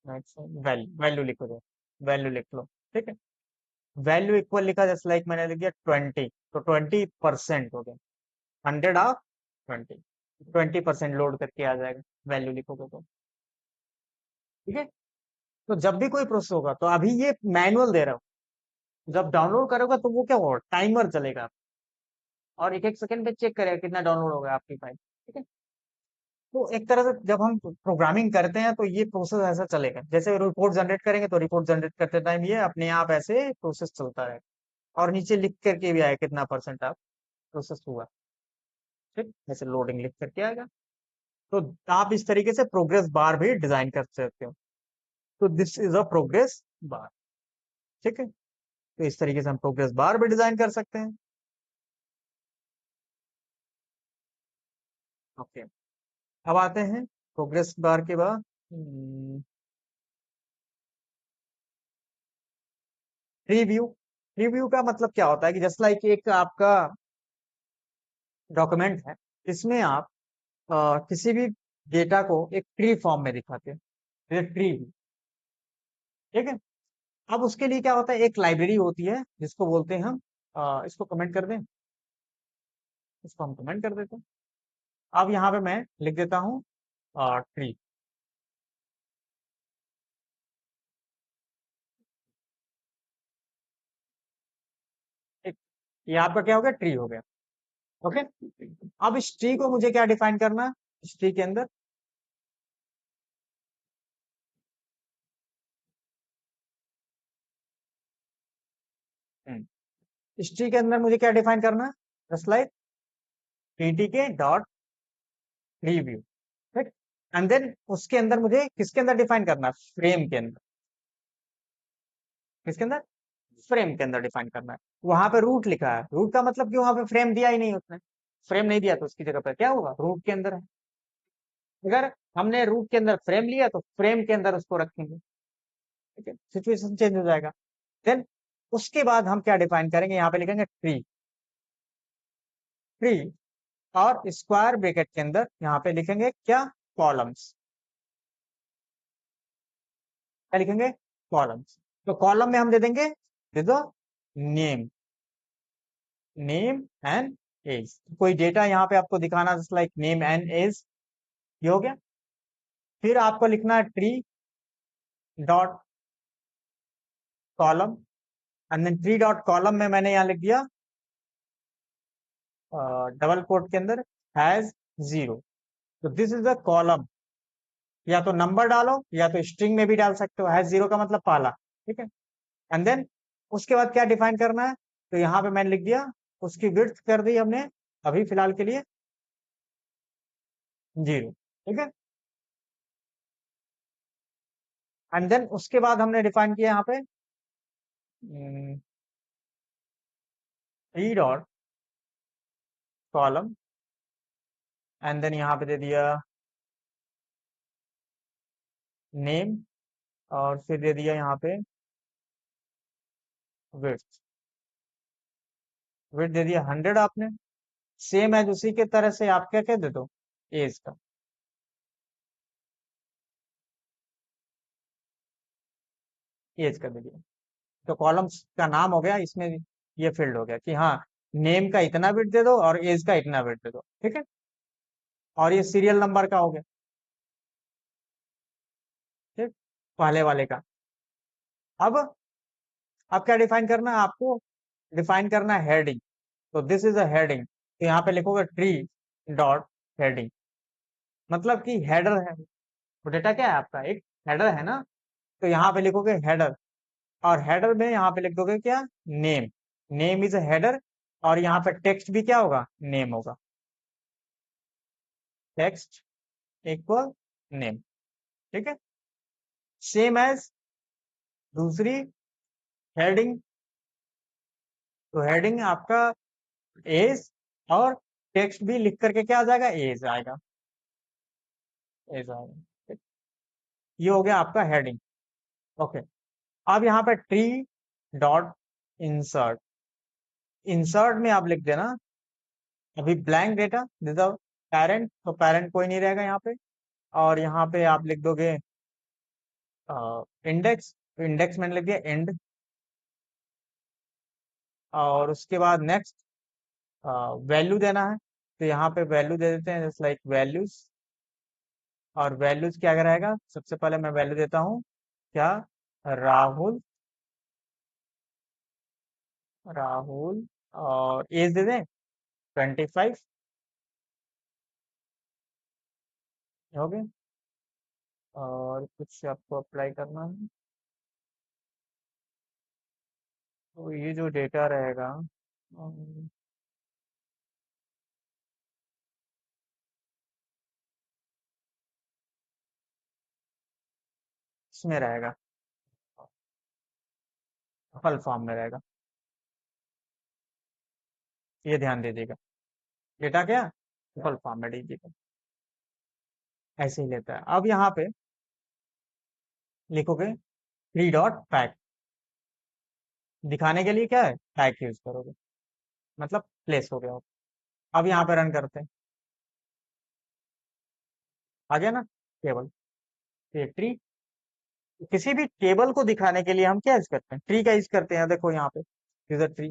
maximum value, value लिखो, दो वैल्यू लिख लो, ठीक है। वैल्यू इक्वल लिखा, जैसे लाइक मैंने लिख दिया 20, तो 20% हो गया, 100 ऑफ 20, 20% लोड करके आ जाएगा, वैल्यू लिखोगे तो, ठीक है। तो जब भी कोई प्रोसेस होगा, तो अभी ये मैनुअल दे रहा हूँ, जब डाउनलोड करोगे तो वो क्या होगा, टाइमर चलेगा, और एक एक सेकंड पे चेक करेगा कितना डाउनलोड होगा आपकी फाइल, ठीक है। तो एक तरह से जब हम प्रोग्रामिंग करते हैं तो ये प्रोसेस ऐसा चलेगा, जैसे रिपोर्ट जनरेट करेंगे तो रिपोर्ट जनरेट करते टाइम ये अपने आप ऐसे प्रोसेस चलता है, और नीचे लिख करके भी आए कितना परसेंट आप प्रोसेस हुआ, ठीक, जैसे लोडिंग लिख करके आएगा। तो आप इस तरीके से प्रोग्रेस बार भी डिजाइन कर सकते हो। तो this is a progress bar, ठीक है। तो इस तरीके से हम प्रोग्रेस बार भी डिजाइन कर सकते हैं। ओके, अब आते हैं प्रोग्रेस बार के बाद प्रीव्यू। प्रीव्यू का मतलब क्या होता है कि जस्ट लाइक एक आपका डॉक्यूमेंट है, इसमें आप किसी भी डेटा को एक ट्री फॉर्म में दिखाते हैं, ट्री, ठीक है। अब उसके लिए क्या होता है, एक लाइब्रेरी होती है जिसको बोलते हैं हम, इसको कमेंट कर दें, इसको हम कमेंट कर देते हैं। अब यहाँ पे मैं लिख देता हूँ ट्री, ठीक। ये आपका क्या हो गया, ट्री हो गया, ओके। अब इस ट्री को मुझे क्या डिफाइन करना है, इस ट्री के अंदर हम्म, इस ट्री के अंदर मुझे क्या डिफाइन करना है, जस्ट लाइक टीटी के डॉट प्रीव्यू, ठीक। एंड देन उसके अंदर मुझे किसके अंदर डिफाइन करना है, फ्रेम के अंदर, किसके अंदर, फ्रेम के अंदर डिफाइन करना है। वहां पे रूट लिखा है, रूट का मतलब कि वहां पे फ्रेम दिया ही नहीं उसने, फ्रेम नहीं दिया तो उसकी जगह पर क्या होगा, रूट के अंदर है। अगर हमने रूट के अंदर फ्रेम लिया तो फ्रेम के अंदर उसको रखेंगे, ठीक है, सिचुएशन चेंज हो जाएगा। देन उसके बाद हम क्या डिफाइन करेंगे, यहाँ पे लिखेंगे ट्री, ट्री, और स्क्वायर ब्रैकेट के अंदर यहाँ पे लिखेंगे क्या, कॉलम्स, क्या लिखेंगे, कॉलम्स। तो कॉलम में हम दे देंगे, दे दो नेम, नेम एंड एज, कोई डेटा यहाँ पे आपको दिखाना, just like name and age, ये हो गया। फिर आपको लिखना है tree dot column, and then tree dot column में मैंने यहाँ लिख दिया डबल कोट के अंदर हैज 0। तो दिस इज द कॉलम, या तो नंबर डालो या तो स्ट्रिंग में भी डाल सकते हो, हैज 0 का मतलब पाला, ठीक है। एंड देन उसके बाद क्या डिफाइन करना है, तो यहाँ पे मैंने लिख दिया, उसकी विड्थ कर दी हमने अभी फिलहाल के लिए 0, ठीक है। एंड देन उसके बाद हमने डिफाइन किया यहाँ पे 3 डॉट कॉलम, एंड देन यहाँ पे दे दिया नेम, और फिर दे दिया यहाँ पे विड्थ। विड्थ दे दिया 100 आपने। सेम एज उसी के तरह से आप क्या कह दे दो, एज का। एज का दे दिया, तो कॉलम्स का नाम हो गया, इसमें ये फील्ड हो गया कि हाँ, नेम का इतना बिट दे दो और एज का इतना बिट दे दो, ठीक है। और ये सीरियल नंबर का हो गया, ठीक, पहले वाले का। अब क्या डिफाइन करना है आपको? डिफाइन करना है हेडिंग। तो दिस इज अ हेडिंग, तो यहाँ पे लिखोगे ट्री डॉट हेडिंग, मतलब कि हेडर है। वो डेटा क्या है आपका, एक हेडर है ना। तो यहाँ पे लिखोगे हेडर, और हेडर में यहाँ पे लिख दोगे क्या, name. Name is a header, और यहाँ पे टेक्स्ट भी क्या होगा, नेम होगा। टेक्स्ट इक्वल नेम, ठीक है। सेम एज दूसरी हेडिंग, तो हेडिंग आपका एज, और टेक्स्ट भी लिख करके क्या आ जाएगा, एज आएगा, एज आएगा, ठीक? ये हो गया आपका हेडिंग। ओके, अब यहाँ पे ट्री डॉट इंसर्ट। इंसर्ट में आप लिख देना अभी ब्लैंक डेटा विदाउट पेरेंट, तो पेरेंट कोई नहीं रहेगा यहाँ पे। और यहाँ पे आप लिख दोगे इंडेक्स, तो इंडेक्स मैंने लिख दिया एंड। और उसके बाद नेक्स्ट वैल्यू देना है, तो यहाँ पे वैल्यू दे देते हैं, जस्ट लाइक वैल्यूज। और वैल्यूज क्या रहेगा, सबसे पहले मैं वैल्यू देता हूँ क्या, राहुल। राहुल, और एज दे दें 25, हो गए। और कुछ आपको अप्लाई करना है, तो ये जो डेटा रहेगा इसमें रहेगा, फल फॉर्म में रहेगा, ये ध्यान दीजिएगा। डेटा क्या, फल फॉर्म में दीजिएगा, ऐसे ही लेता है। अब यहाँ पे लिखोगे 3 डॉट पैक, दिखाने के लिए क्या है, पैक यूज करोगे, मतलब प्लेस हो गया। अब यहाँ पे रन करते हैं, आ गया ना टेबल, ये ट्री। किसी भी टेबल को दिखाने के लिए हम क्या यूज करते हैं, ट्री का यूज करते हैं। देखो यहाँ पे यूजर ट्री,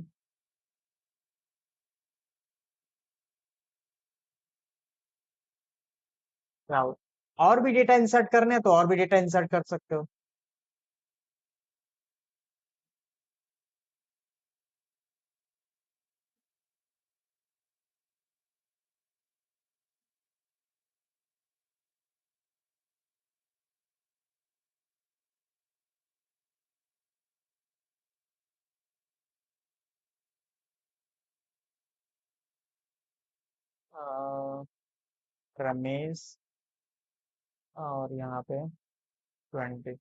और भी डेटा इंसर्ट करने हैं तो और भी डेटा इंसर्ट कर सकते हो। अ, रमेश, और यहाँ पे 20,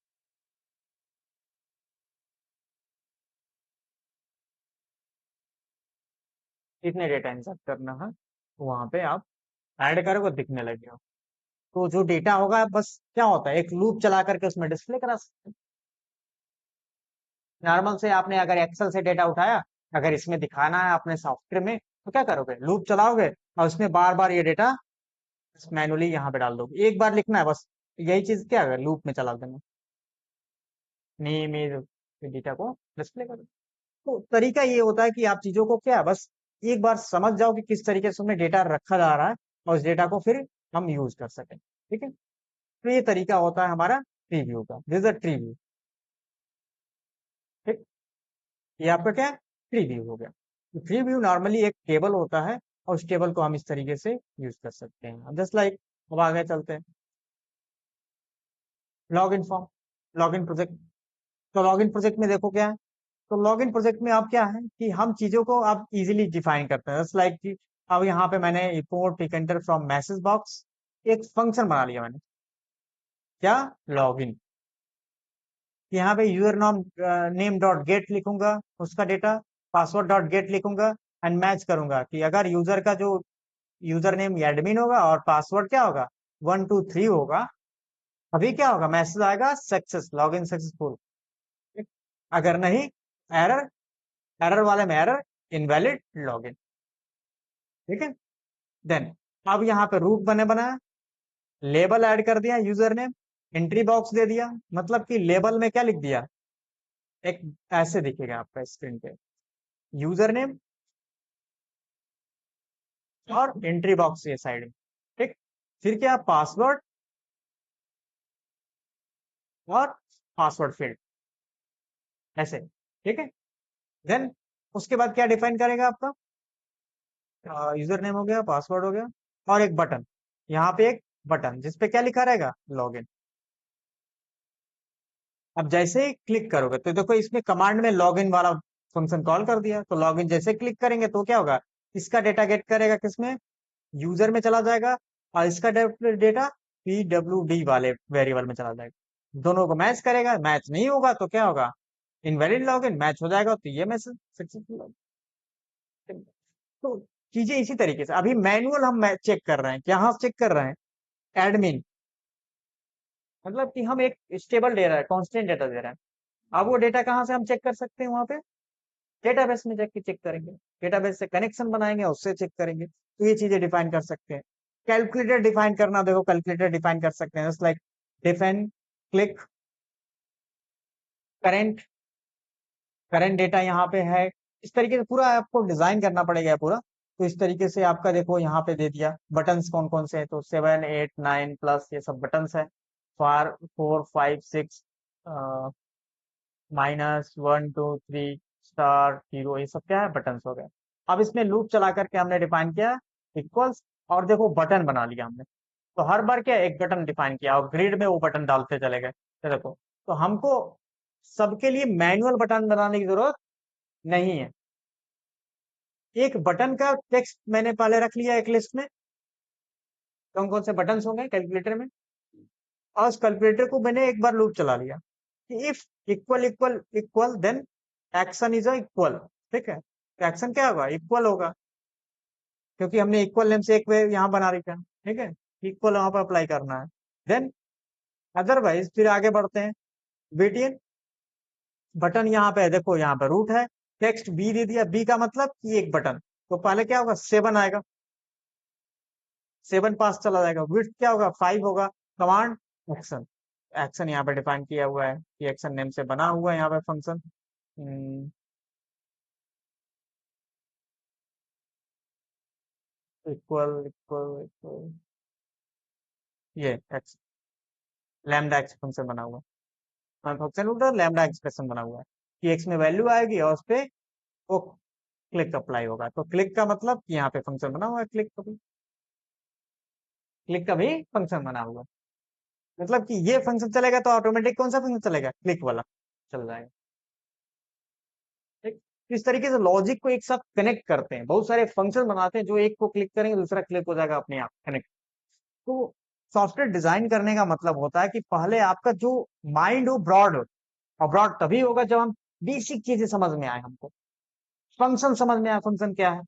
इतने डेटा इंसर्ट करना है, वहां पे आप ऐड करोगे, दिखने लगे हो। तो जो डेटा होगा बस क्या होता है, एक लूप चला करके उसमें डिस्प्ले करा सकते हैं। नॉर्मल से आपने अगर एक्सेल से डेटा उठाया, अगर इसमें दिखाना है अपने सॉफ्टवेयर में, तो क्या करोगे, लूप चलाओगे और उसमें बार बार ये डेटा मैनुअली यहाँ पे डाल दोगे। एक बार लिखना है बस, यही चीज क्या है, लूप में चला देना, नेम इज डेटा को डिस्प्ले करो। तो तरीका ये होता है कि आप चीजों को क्या है, बस एक बार समझ जाओ कि किस तरीके से उसमें डेटा रखा जा रहा है, और उस डेटा को फिर हम यूज कर सकें, ठीक है। तो ये तरीका होता है हमारा ट्री व्यू का, this is a tree view, ठीक। ये आपका क्या है, ट्री व्यू हो गया। तो ट्री व्यू नॉर्मली एक टेबल होता है, और उस टेबल को हम इस तरीके से यूज कर सकते हैं, जस्ट लाइक। अब आगे चलते हैं, log in form, log in project. तो लॉग इन प्रोजेक्ट में देखो क्या है, तो लॉग इन प्रोजेक्ट में आप क्या है कि हम चीजों को आप इजीली डिफाइन करते हैं, जस्ट लाइक कि अब यहाँ पे मैंने report tick enter from message box, एक फंक्शन बना लिया मैंने, क्या, लॉगिन। यहाँ पे यूजर नाम नेम डॉट गेट लिखूंगा उसका डेटा, पासवर्ड डॉट गेट लिखूंगा एंड मैच करूंगा कि अगर यूजर का जो यूजर नेम एडमिन होगा और पासवर्ड क्या होगा 123 होगा, अभी क्या होगा, मैसेज आएगा सक्सेस, लॉगिन सक्सेसफुल। अगर नहीं, एरर, एरर वाले में एरर, इनवैलिड लॉगिन। ठीक है। देन अब यहाँ पे रूट बने बनाया, लेबल ऐड कर दिया, यूजर नेम, एंट्री बॉक्स दे दिया, मतलब कि लेबल में क्या लिख दिया, एक ऐसे दिखेगा आपका स्क्रीन पे, यूजर नेम और एंट्री बॉक्स ये साइड में। ठीक। फिर क्या, पासवर्ड और पासवर्ड फील्ड, ऐसे। ठीक है। देन उसके बाद क्या डिफाइन करेगा आपका, यूजर नेम हो गया, पासवर्ड हो गया, और एक बटन, यहाँ पे एक बटन जिसपे क्या लिखा रहेगा, लॉगिन। अब जैसे ही क्लिक करोगे तो देखो इसमें कमांड में लॉगिन वाला फंक्शन कॉल कर दिया, तो लॉगिन जैसे क्लिक करेंगे तो क्या होगा, इसका डेटा गेट करेगा किसमें, यूजर में चला जाएगा, और इसका डेटा PWD वाले वेरिएबल में चला जाएगा, दोनों को मैच करेगा, मैच नहीं होगा तो क्या होगा, इनवैलिड लॉगिन, मैच हो जाएगा तो ये मैसेज सक्सेसफुल। तो चीजें इसी तरीके से, अभी मैनुअल हम चेक कर रहे हैं, क्या चेक कर रहे हैं, एडमिन, मतलब कि हम एक स्टेबल दे रहा है, कांस्टेंट डेटा दे रहा है। अब वो डेटा कहाँ से हम चेक कर सकते हैं, वहां पे डेटाबेस में जाके चेक करेंगे, डेटाबेस से कनेक्शन बनाएंगे, उससे चेक करेंगे, तो ये चीजें डिफाइन कर सकते हैं। कैलकुलेटर डिफाइन करना, देखो कैलकुलेटर डिफाइन कर सकते हैं, just like define click current, current data यहाँ पे है, इस तरीके से पूरा आपको डिजाइन करना पड़ेगा पूरा। तो इस तरीके से आपका देखो यहाँ पे दे दिया, बटन्स कौन कौन से हैं, तो 7 8 9 प्लस ये सब बटन्स है, 4 4 5 6 -1 2 3 स्टार 0, ये सब क्या है, बटन्स हो गए। अब इसमें लूप चला करके हमने डिफाइन किया इक्वल्स, और देखो बटन बना लिया हमने, तो हर बार क्या, एक बटन डिफाइन किया और ग्रिड में वो बटन डालते चले गए। तो देखो, तो हमको सबके लिए मैनुअल बटन बनाने की जरूरत नहीं है। एक बटन का टेक्स्ट मैंने पहले रख लिया एक लिस्ट में, कौन कौन से बटन होंगे कैलकुलेटर में, और उस कैलकुलेटर को मैंने एक बार लूप चला लिया कि if equal equal equal then action is equal. ठीक है, तो एक्शन क्या होगा, इक्वल होगा, क्योंकि हमने इक्वल नेम से एक वे यहाँ बना रखा है। ठीक है, इक्वल वहां पर अप्लाई करना है। देन अदरवाइज फिर आगे बढ़ते हैं, बीटीएन बटन यहाँ पे है, देखो यहाँ पे रूट है, टेक्स्ट बी दे दिया, बी का मतलब कि एक बटन, तो पहले क्या होगा, 7 आएगा, 7 पास चला जाएगा, विड्थ क्या होगा, 5 होगा, कमांड एक्शन, एक्शन यहाँ पे डिफाइन किया हुआ है कि एक्शन नेम से बना हुआ है यहाँ पे फंक्शन, इक्वल इक्वल इक्वल, ये एक्शन लैम्डा एक्स फंक्शन बना हुआ है, फंक्शन उधर लैम्डा एक्सप्रेशन बना हुआ है कि एक्स में वैल्यू आएगी और उस पे वो क्लिक अप्लाई होगा, तो क्लिक का मतलब कि यहाँ पे फंक्शन बना हुआ है, क्लिक का भी फंक्शन बना हुआ है, मतलब कि ये फंक्शन चलेगा तो ऑटोमेटिक कौन सा फंक्शन चलेगा, क्लिक वाला चल जाएगा। ठीक। तो इस तरीके से लॉजिक को एक साथ कनेक्ट करते हैं, बहुत सारे फंक्शन बनाते हैं, जो एक को क्लिक करेंगे दूसरा क्लिक हो जाएगा अपने आप कनेक्ट। तो सॉफ्टवेयर डिजाइन करने का मतलब होता है कि पहले आपका जो माइंड हो ब्रॉड हो, और ब्रॉड तभी होगा जब हम बेसिक चीजें समझ में आए, हमको फंक्शन समझ में आए, फंक्शन क्या है,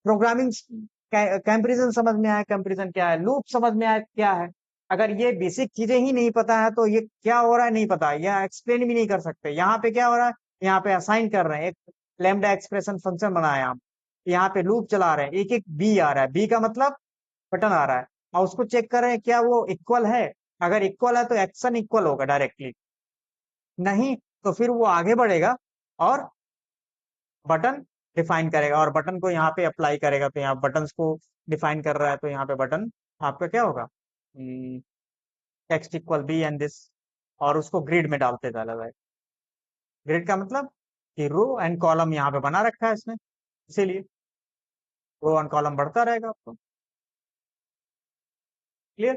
प्रोग्रामिंग कंपैरिजन समझ में आया, कंपैरिजन क्या है, लूप समझ में आया क्या है। अगर ये बेसिक चीजें ही नहीं पता है तो ये क्या हो रहा है नहीं पता, या एक्सप्लेन भी नहीं कर सकते। यहाँ पे क्या हो रहा है, यहाँ पे असाइन कर रहे हैं, एक लैम्डा एक्सप्रेशन फंक्शन बनाया हम, यहाँ पे लूप चला रहे हैं, एक एक बी आ रहा है, बी का मतलब बटन आ रहा है, और उसको चेक कर रहे हैं क्या वो इक्वल है, अगर इक्वल है तो एक्शन इक्वल होगा डायरेक्टली, नहीं तो फिर वो आगे बढ़ेगा और बटन डिफाइन करेगा, और बटन को यहाँ पे अप्लाई करेगा, तो यहाँ बटन को डिफाइन कर रहा है, तो यहाँ पे बटन आपका क्या होगा, text equal B and this, और उसको ग्रिड में डालते चला जाएगा। ग्रिड का मतलब कि रो एंड कॉलम यहाँ पे बना रखा है इसने, इसीलिए रो एंड कॉलम बढ़ता रहेगा आपको। क्लियर।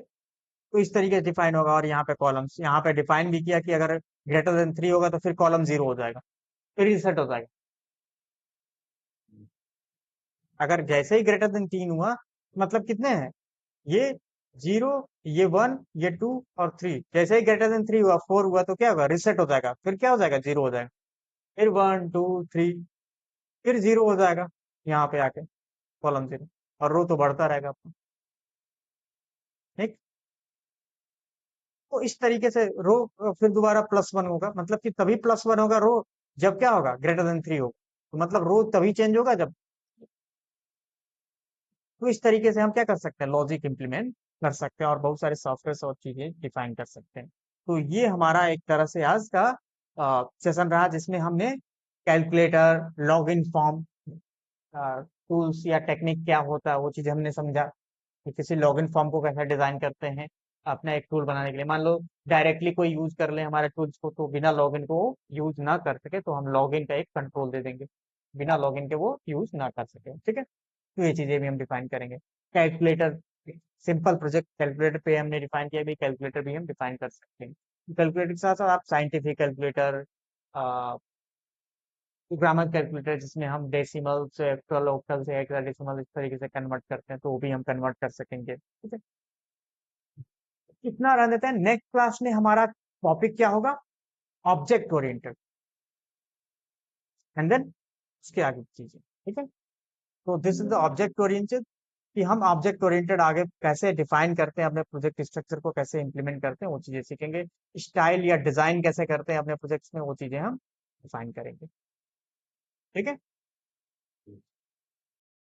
तो इस तरीके से डिफाइन होगा, और यहाँ पे कॉलम्स, यहाँ पे डिफाइन भी किया कि अगर ग्रेटर देन 3 होगा तो फिर कॉलम 0 हो जाएगा, फिर रिसेट हो जाएगा। अगर जैसे ही ग्रेटर देन 3 हुआ मतलब कितने हैं, ये 0, ये 1, ये 2 और 3। जैसे ही ग्रेटर देन 3 हुआ, 4 हुआ तो क्या होगा, रिसेट हो जाएगा, फिर क्या हो जाएगा, 0 हो जाएगा, फिर 1 2 3, फिर 0 हो जाएगा यहाँ पे आके, कॉलम 0, और रो तो बढ़ता रहेगा अपना। ठीक, तो इस तरीके से रो फिर दोबारा +1 होगा, मतलब कि तभी +1 होगा रो जब क्या होगा, ग्रेटर देन 3 होगा, तो मतलब रो तभी चेंज होगा जब। तो इस तरीके से हम क्या कर सकते हैं, लॉजिक इंप्लीमेंट कर सकते हैं और बहुत सारे सॉफ्टवेयर और चीजें डिफाइन कर सकते हैं। तो ये हमारा एक तरह से आज का सेशन रहा, जिसमें हमने कैलकुलेटर, लॉगिन फॉर्म, टूल्स या टेक्निक क्या होता है वो चीज हमने समझा, कि किसी लॉगिन फॉर्म को कैसे डिजाइन करते हैं अपना एक टूल बनाने के लिए। मान लो डायरेक्टली कोई यूज कर ले हमारे टूल्स को, तो बिना लॉगिन को यूज ना कर सके, तो हम लॉगिन का एक कंट्रोल दे देंगे, बिना लॉगिन के वो यूज ना कर सके। ठीक है, तो ये चीजें भी हम डिफाइन करेंगे। कैलकुलेटर, सिंपल प्रोजेक्ट कैलकुलेटर पे हमने डिफाइन किया, भी कैलकुलेटर भी हम डिफाइन कर सकते हैं। कैलकुलेटर के साथ साथ आप साइंटिफिक कैलकुलेटर, ग्रामर कैलकुलेटर जिसमें हम डेसिमल से एक्चुअल, ऑक्टल से हेक्साडेसिमल इस तरीके से कन्वर्ट करते हैं, तो वो भी हम कन्वर्ट कर सकेंगे। ठीक है, इतना रह देते हैं। नेक्स्ट क्लास में हमारा टॉपिक क्या होगा, ऑब्जेक्ट ओरिएंटेड, एंड देन उसके आगे की चीजें। ठीक है, तो this is the object oriented, कि हम ऑब्जेक्ट ओरिएंटेड आगे कैसे डिफाइन करते हैं, अपने प्रोजेक्ट स्ट्रक्चर को कैसे इंप्लीमेंट करते हैं, वो चीजें सीखेंगे। स्टाइल या डिजाइन कैसे करते हैं अपने प्रोजेक्ट्स में, वो चीजें हम डिफाइन करेंगे। ठीक है।